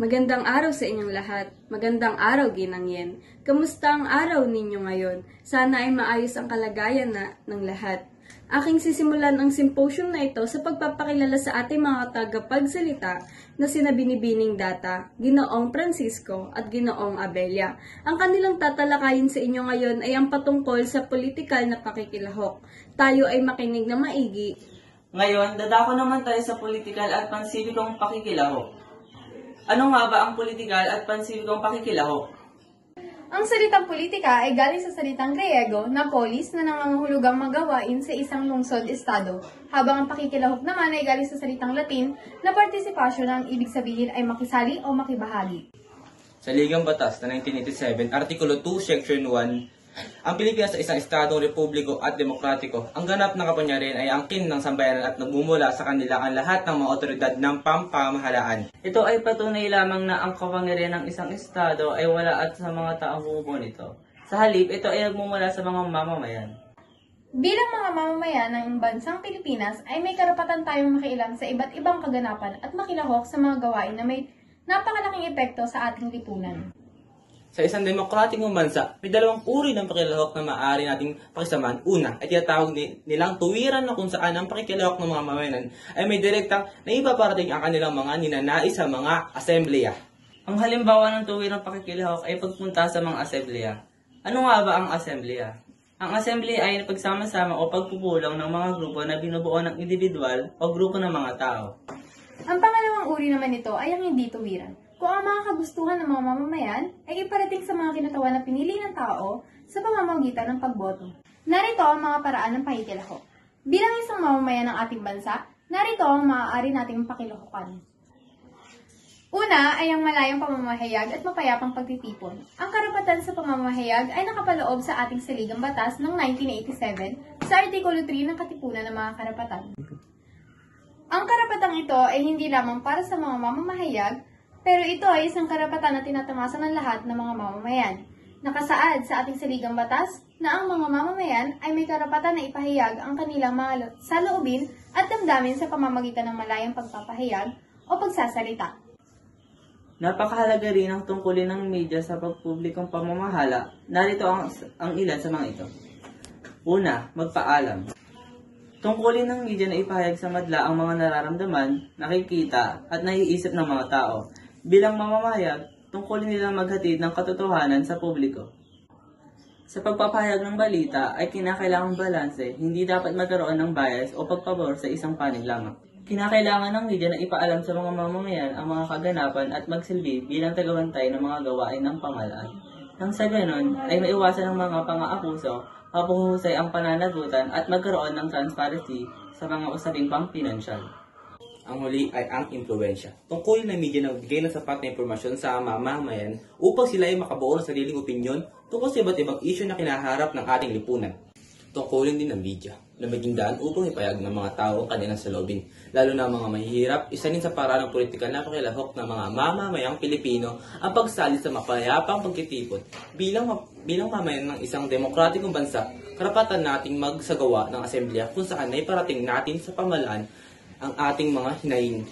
Magandang araw sa inyong lahat. Magandang araw, Ginangyen. Kamusta ang araw ninyo ngayon? Sana ay maayos ang kalagayan ng lahat. Aking sisimulan ang symposium na ito sa pagpapakilala sa ating mga tagapagsalita na sina Binibining Data, Ginoong Francisco at Ginoong Abelia. Ang kanilang tatalakayin sa inyo ngayon ay ang patungkol sa politikal na pakikilahok. Tayo ay makinig na maigi. Ngayon, dadako naman tayo sa politikal at pansibikong pakikilahok. Ano nga ba ang politikal at pansibikong pakikilahok? Ang salitang politika ay galing sa salitang Griego na polis na nangangahulugang magawain sa isang lungsod-estado, habang ang pakikilahok naman ay galing sa salitang Latin na partisipasyon na ang ibig sabihin ay makisali o makibahagi. Sa Ligang Batas na 1987, Artikulo 2, Section 1, ang Pilipinas ay isang estadong republiko at demokratiko. Ang ganap na kapangyarihan ay angkin ng sambayanan at nagmumula sa kanila ang lahat ng mga otoridad ng pamamahalaan. Ito ay patunay lamang na ang kapangyarihan ng isang estado ay wala at sa mga taong bumubuo nito. Sa halip, ito ay nagmumula sa mga mamamayan. Bilang mga mamamayan ng bansang Pilipinas ay may karapatan tayong makialam sa iba't ibang kaganapan at makilahok sa mga gawain na may napakalaking epekto sa ating lipunan. Sa isang demokratikong bansa, may dalawang uri ng pakikilahok na maaari nating pakisaman. Una, ay tinatawag nilang tuwiran na kung saan ang pakikilahok ng mga mamamayan ay may direktang na ipaparating ang kanilang mga ninanais sa mga asembleya. Ang halimbawa ng tuwirang pakikilahok ay pagpunta sa mga asembleya. Ano nga ba ang asembleya? Ang asembleya ay pagsama-sama o pagpupulong ng mga grupo na binubuo ng individual o grupo ng mga tao. Ang pangalawang uri naman nito ay ang hindi tuwiran, kung ang mga kagustuhan ng mga mamamayan ay iparating sa mga kinatawan na pinili ng tao sa pamamagitan ng pagboto. Narito ang mga paraan ng pakikilahok. Bilang isang mamamayan ng ating bansa, narito ang maaari nating pakilahokan. Una ay ang malayang pamamahayag at mapayapang pagtitipon. Ang karapatan sa pamamahayag ay nakapaloob sa ating saligang batas ng 1987 sa Artikulo 3 ng Katipunan ng mga Karapatan. Ang karapatang ito ay hindi lamang para sa mga mamamahayag, pero ito ay isang karapatan na tinatamasa ng lahat ng mga mamamayan. Nakasaad sa ating saligang batas na ang mga mamamayan ay may karapatan na ipahayag ang kanilang mga saloobin at damdamin sa pamamagitan ng malayang pagpapahayag o pagsasalita. Napakahalaga rin ang tungkulin ng media sa pagpublikong pamamahala. Narito ang ilan sa mga ito. Una, magpaalam. Tungkulin ng media na ipahayag sa madla ang mga nararamdaman, nakikita at naiisip ng mga tao. Bilang mamamahayag, tungkulin nilang maghatid ng katotohanan sa publiko. Sa pagpapahayag ng balita ay kinakailangang balanse, hindi dapat magkaroon ng bias o pagpabor sa isang panig lamang. Kinakailangan ng media na ipaalam sa mga mamamayan ang mga kaganapan at magsilbi bilang tagabantay ng mga gawain ng pamahalaan. Nang sa ganon ay maiwasan ang mga pang-aakuso, mapuhusay ang pananagutan at magkaroon ng transparency sa mga usaping pang-pinansyal. Ang huli ay ang impluwensya. Tungkulin ng media na magbigay ng sapat na impormasyon sa mamamayan upang sila ay makabuo ng sariling opinyon tungkol sa iba't ibang isyu na kinaharap ng ating lipunan. Tungkulin din ng media na maging daan upang ipayag ng mga tao ang kanilang saloobin, lalo na ang mga mahihirap. Isa din sa paraan ng politikal na pakilahok ng mga mamamayang Pilipino ang pagsali sa mapayapang pagtitipon. Bilang mamayan ng isang demokratikong bansa, karapatan nating magsagawa ng asembleya kung saan ay parating natin sa pamahalaan ang ating mga hinaing.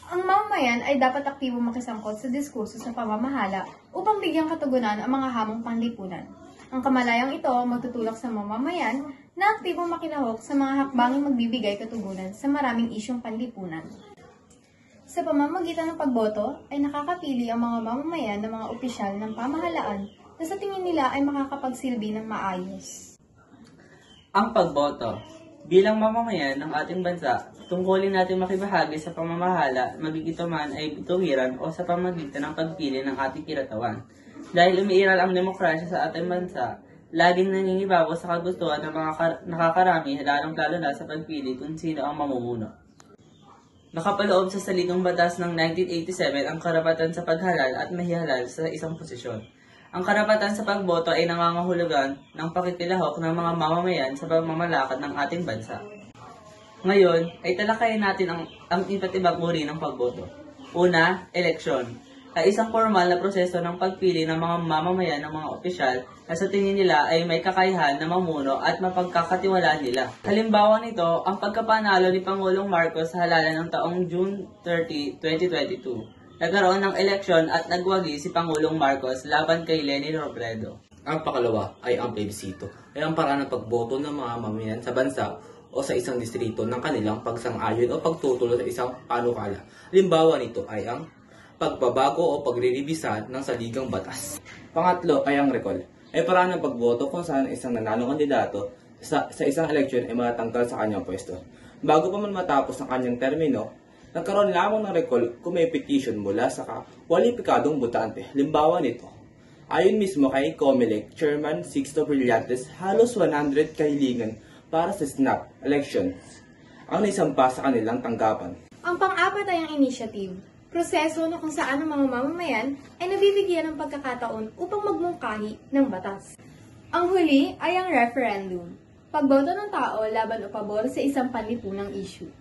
Ang mamamayan ay dapat aktibo makisangkot sa diskurso sa pamamahala upang bigyang katugunan ang mga hamong panlipunan. Ang kamalayang ito magtutulak sa mamamayan na aktibong makilahok sa mga hakbanging magbibigay katugunan sa maraming isyong panlipunan. Sa pamamagitan ng pagboto ay nakakapili ang mga mamamayan ng mga opisyal ng pamahalaan na sa tingin nila ay makakapagsilbi ng maayos. Ang pagboto. Bilang mamamayan ng ating bansa, tungkulin natin makibahagi sa pamamahala, magiging man ay tuwiran o sa pamamagitan ng pagpili ng ating kinatawan. Dahil umiiral ang demokrasya sa ating bansa, laging nangingibabaw sa kagustuhan ng mga nakakarami, lalong-lalo na sa pagpili kung sino ang mamumuno. Nakapaloob sa saligang batas ng 1987 ang karapatan sa paghalal at mahihalal sa isang posisyon. Ang karapatan sa pagboto ay nangangahulugan ng pakikilahok ng mga mamamayan sa pamamalakad ng ating bansa. Ngayon ay talakayin natin ang iba't ibang uri ng pagboto. Una, eleksyon. Ay isang formal na proseso ng pagpili ng mga mamamayan ng mga opisyal na sa tingin nila ay may kakayahan na mamuno at mapagkakatiwalaan nila. Halimbawa nito, ang pagkapanalo ni Pangulong Marcos sa halalan ng taong June 30, 2022. Nagkaroon ng eleksyon at nagwagi si Pangulong Marcos laban kay Leni Robredo. Ang pakalawa ay ang plebisito, ay ang paraan ng pagboto ng mga mamamayan sa bansa o sa isang distrito ng kanilang pagsang-ayon o pagtutulo sa isang panukala. Halimbawa nito ay ang pagbabago o pagre-revisa ng saligang batas. Pangatlo ay ang recall, ay paraan ng pagboto kung saan isang nanalong kandidato sa isang eleksyon ay matatanggal sa kanyang pwesto. Bago pa man matapos ang kanyang termino, nagkaroon lamang ng recall kung may petition mula sa kwalipikadong botante. Halimbawa nito, ayon mismo kay COMELEC Chairman Sixto Brillantes, halos 100 kahilingan para sa snap elections ang naisampa sa kanilang tanggapan. Ang pang-apat ay ang initiative, proseso na kung saan ang mga mamamayan ay nabibigyan ng pagkakataon upang magmungkahi ng batas. Ang huli ay ang referendum, pagboto ng tao laban o pabor sa isang panlipunang issue.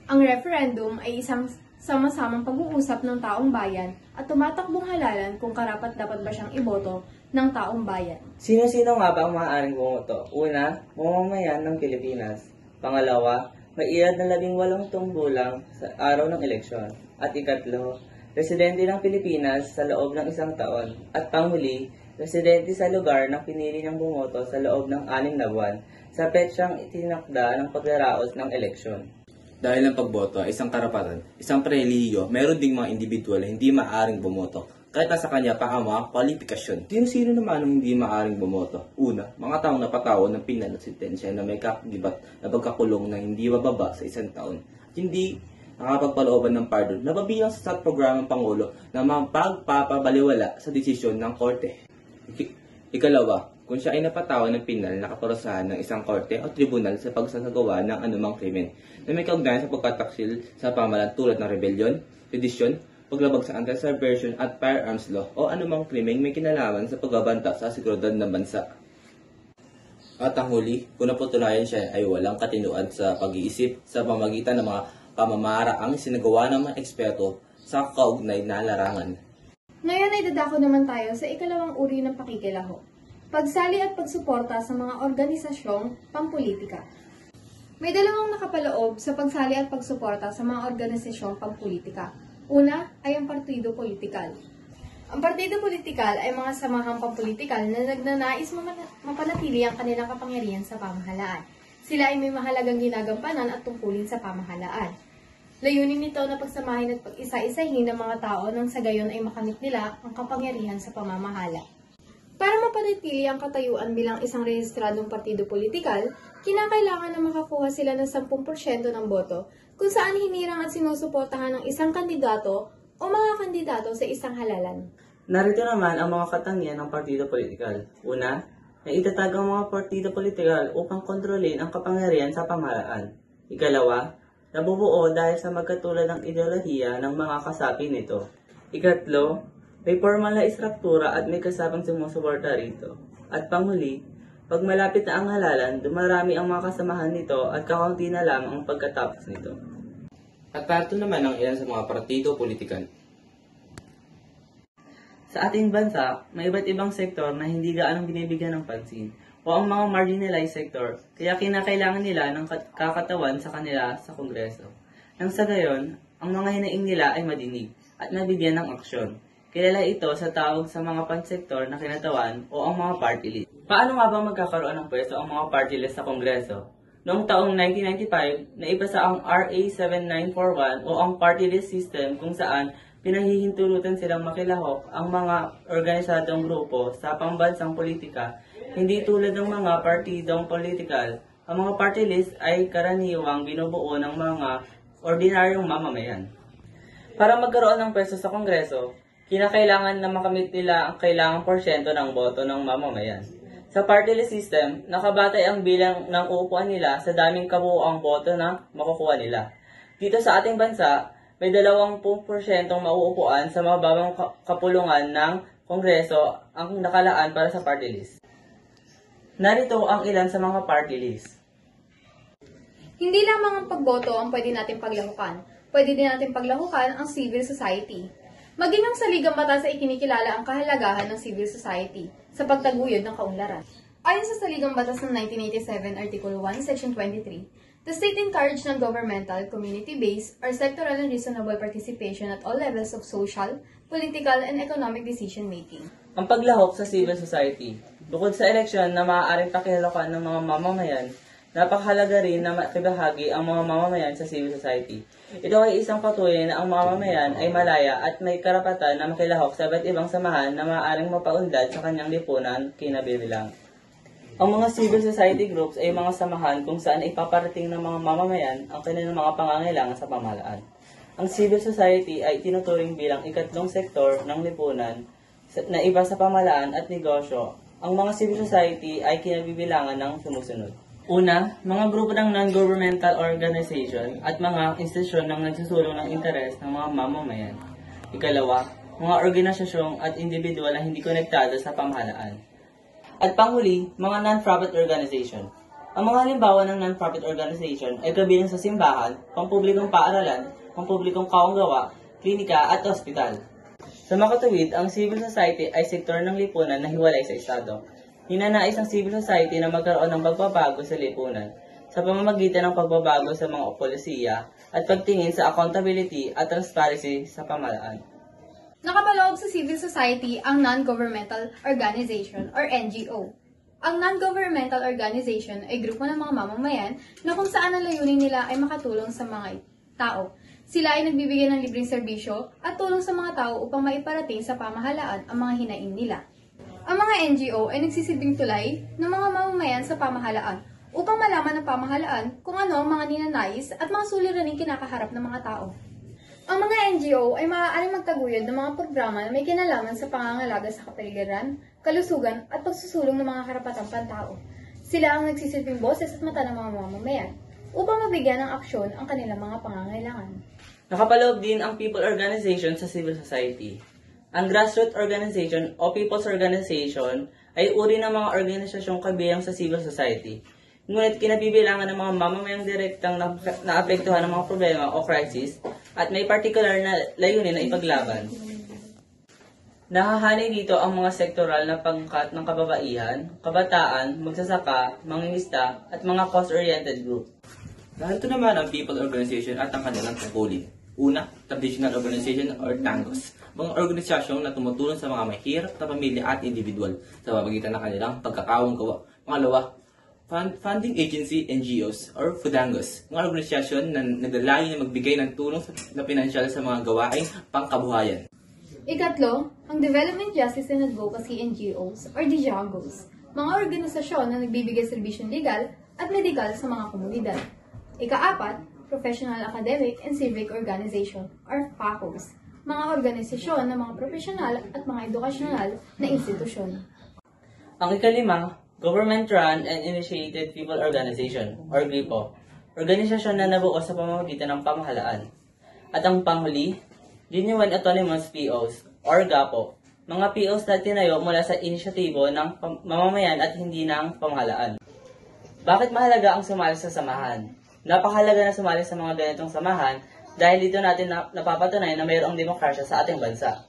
Ang referendum ay isang sama-samang pag-uusap ng taong bayan at tumatakbong halalan kung karapat-dapat ba siyang iboto ng taong bayan. Sino-sino nga ba ang maaaring bumoto? Una, mamamayan ng Pilipinas. Pangalawa, may edad na 18 gulang sa araw ng eleksyon. At ikatlo, residente ng Pilipinas sa loob ng 1 taon. At panghuli, residente sa lugar na pinili niyang bumoto sa loob ng 6 na buwan sa petsang itinakda ng paglaraos ng eleksyon. Dahil ang pagboto ay isang karapatan, isang prelihiyo, meron ding mga individual na hindi maaaring bumoto. Kahit nasa kanya pa ang mga kwalifikasyon. Sino naman ang hindi maaaring bumoto? Una, mga taong napatawad ng pinal at sentensya na may kagibat na pagkakulong na hindi bababa sa 1 taon. At hindi nakapagpalooban ng pardon na babilang sa programang Pangulo na mapagpapabaliwala sa desisyon ng korte. Ikalawa, kung siya ay napatawad ng pinal na kaparusahan ng isang korte o tribunal sa pagsasagawa ng anumang krimen na may kaugnayan sa pagkataksil sa pamahalaan tulad ng rebellion, sedisyon, paglabag sa anti-subversion at firearms law o anumang krimeng may kinalaman sa pagbabanta sa seguridad ng bansa. At ang huli, kung napatunayan siya ay walang katinuan sa pag-iisip sa pamagitan ng mga pamamaraang sinagawa ng mga eksperto sa kaugnay na larangan. Ngayon ay dadako naman tayo sa ikalawang uri ng pakikilaho, pagsali at pagsuporta sa mga organisasyong pampolitika. May dalawang nakapaloob sa pagsali at pagsuporta sa mga organisasyong pampolitika. Una ay ang partido politikal. Ang partido politikal ay mga samahang pampolitikal na nagnanais mapanatili ang kanilang kapangyarihan sa pamahalaan. Sila ay may mahalagang ginagampanan at tungkulin sa pamahalaan. Layunin nito na pagsamahin at pag-isa-isahin ng mga tao nang sa gayon ay makamit nila ang kapangyarihan sa pamamahala. Para mapanatili ang katayuan bilang isang rehistradong partido politikal, kinakailangan na makakuha sila ng 10% ng boto kung saan hinirang at sinusuportahan ng isang kandidato o mga kandidato sa isang halalan. Narito naman ang mga katangian ng partido politikal. Una, na itatag ang mga partido politikal upang kontrolin ang kapangyarihan sa pamahalaan. Ikalawa, nabubuo dahil sa magkatulad ng ideolohiya ng mga kasapi nito. Ikatlo, may formal na istruktura at may kasabang sumusuporta rito. At panghuli, pag malapit na ang halalan, dumarami ang mga kasamahan nito at kakaunti na lang ang pagkatapos nito. At parito naman ang ilan sa mga partido politikal. Sa ating bansa, may iba't ibang sektor na hindi gaanong binibigyan ng pansin o ang mga marginalized sector, kaya kinakailangan nila ng kakatawan sa kanila sa Kongreso. Nang sa gayon, ang mga hinaing nila ay madinig at nabigyan ng aksyon. Kilala ito sa tawag sa mga pansektor na kinatawan o ang mga party list. Paano nga ba magkakaroon ng pwesto ang mga party list sa Kongreso? Noong taong 1995, naipasa ang RA 7941 o ang party list system kung saan pinahihintulutan silang makilahok ang mga organisadong grupo sa pambansang politika. Hindi tulad ng mga partidong politikal, ang mga party list ay karaniwang binubuo ng mga ordinaryong mamamayan. Para magkaroon ng pwesto sa Kongreso, kinakailangan na makamit nila ang kailangang porsyento ng boto ng mamamayan. Sa party list system, nakabatay ang bilang ng uupuan nila sa daming kabuuang boto na makukuha nila. Dito sa ating bansa, may 20% mauupuan sa mababang kapulungan ng Kongreso ang nakalaan para sa party list. Narito ang ilan sa mga party list. Hindi lamang ang pagboto ang pwede natin paglahukan. Pwede din natin paglahukan ang civil society. Maging ang saligang batas ay kinikilala ang kahalagahan ng civil society sa pagtaguyod ng kaunlaran. Ayon sa saligang batas ng 1987 Article 1, Section 23, The state encouraged non-governmental, community-based, or sectoral and reasonable participation at all levels of social, political, and economic decision-making. Ang paglahok sa civil society. Bukod sa eleksyon na maaaring pakihalokan ng mga mamamayan, napakahalaga rin na makibahagi ang mga mamamayan sa civil society. Ito ay isang patuloy na ang mamamayan ay malaya at may karapatan na makilahok sa iba't ibang samahan na maaaring mapaunlad sa kanyang lipunan kinabibilang. Ang mga civil society groups ay mga samahan kung saan ipaparating ng mga mamamayan ang kanilang mga pangangailangan sa pamahalaan. Ang civil society ay tinuturing bilang ikatlong sektor ng lipunan na iba sa pamahalaan at negosyo. Ang mga civil society ay kinabibilangan ng sumusunod. Una, mga grupo ng non-governmental organization at mga institusyon ng nagsusulong ng interes ng mga mamamayan. Ikalawa, mga organisasyong at individual na hindi konektado sa pamahalaan. At panghuli, mga non-profit organization. Ang mga halimbawa ng non-profit organization ay kabilang sa simbahan, pampublikong paaralan, pampublikong kaunggawa, klinika at ospital. Sa makatuwid, ang civil society ay sektor ng lipunan na hiwalay sa Estado. Ninanais ang civil society na magkaroon ng pagbabago sa lipunan sa pamamagitan ng pagbabago sa mga polisiya at pagtingin sa accountability at transparency sa pamahalaan. Nakapaloob sa civil society ang non-governmental organization or NGO. Ang non-governmental organization ay grupo ng mga mamamayan na kung saan ang layunin nila ay makatulong sa mga tao. Sila ay nagbibigay ng libreng serbisyo at tulong sa mga tao upang maiparating sa pamahalaan ang mga hinaing nila. Ang mga NGO ay nagsisilbing tulay ng mga mamamayan sa pamahalaan upang malaman ng pamahalaan kung ano ang mga ninanais at mga suliraning kinakaharap ng mga tao. Ang mga NGO ay maaaring magtaguyod ng mga programa na may kinalaman sa pangangalaga sa kapaligiran, kalusugan at pagsusulong ng mga karapatang pantao. Sila ang nagsisilbing boses at mata ng mga mamamayan upang mabigyan ng aksyon ang kanilang mga pangangailangan. Nakapaloob din ang people organization sa civil society. Ang grassroots organization o people's organization ay uri ng mga organisasyong kabilang sa civil society. Ngunit kinabibilangan ng mga mamamayang direktang naapektuhan ng mga problema o crisis at may particular na layunin na ipaglaban. Nahahani dito ang mga sektoral na pangkat ng kababaihan, kabataan, magsasaka, mangingisda at mga cause-oriented group. Narito naman ang people organization at ang kanilang tungkulin. Una, traditional organization or TANGOS. Mga organisasyong na tumutulong sa mga mahirap na pamilya at individual sa pamamagitan ng kanilang pagkakawang-gawa. Pangalawa, funding agency NGOs or FUDANGOS. Mga organisasyon na nagdalayan na magbigay ng tulong na pinansyal sa mga gawaing pangkabuhayan. Ikatlo, ang Development Justice and Advocacy NGOs or DJAGOs. Mga organisasyon na nagbibigay serbisyong legal at medikal sa mga komunidad. Ikaapat, Professional Academic and Civic Organization or PACOs. Mga organisasyon ng mga profesional at mga edukasyonal na institusyon. Ang ikalima, Government-Run and Initiated People Organization or GRIPO. Organisasyon na nabuo sa pamamagitan ng pamahalaan. At ang panghuli, Genuine Autonomous POs or GAPO. Mga POs na tinayo mula sa inisyatibo ng mamamayan at hindi ng pamahalaan. Bakit mahalaga ang sumali sa samahan? Napakahalaga na sumali sa mga ganitong samahan dahil dito natin napapatunay na mayroong demokrasya sa ating bansa.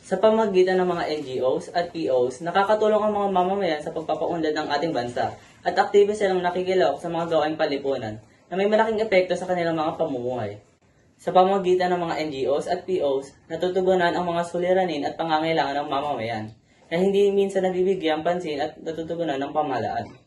Sa pamamagitan ng mga NGOs at POs, nakakatulong ang mga mamamayan sa pagpapaunlad ng ating bansa at aktibo silang nakikilahok sa mga gawaing panlipunan na may malaking epekto sa kanilang mga pamumuhay. Sa pamamagitan ng mga NGOs at POs, natutugunan ang mga suliranin at pangangailangan ng mamamayan na hindi minsan nabibigyan pansin at natutugunan ng pamahalaan.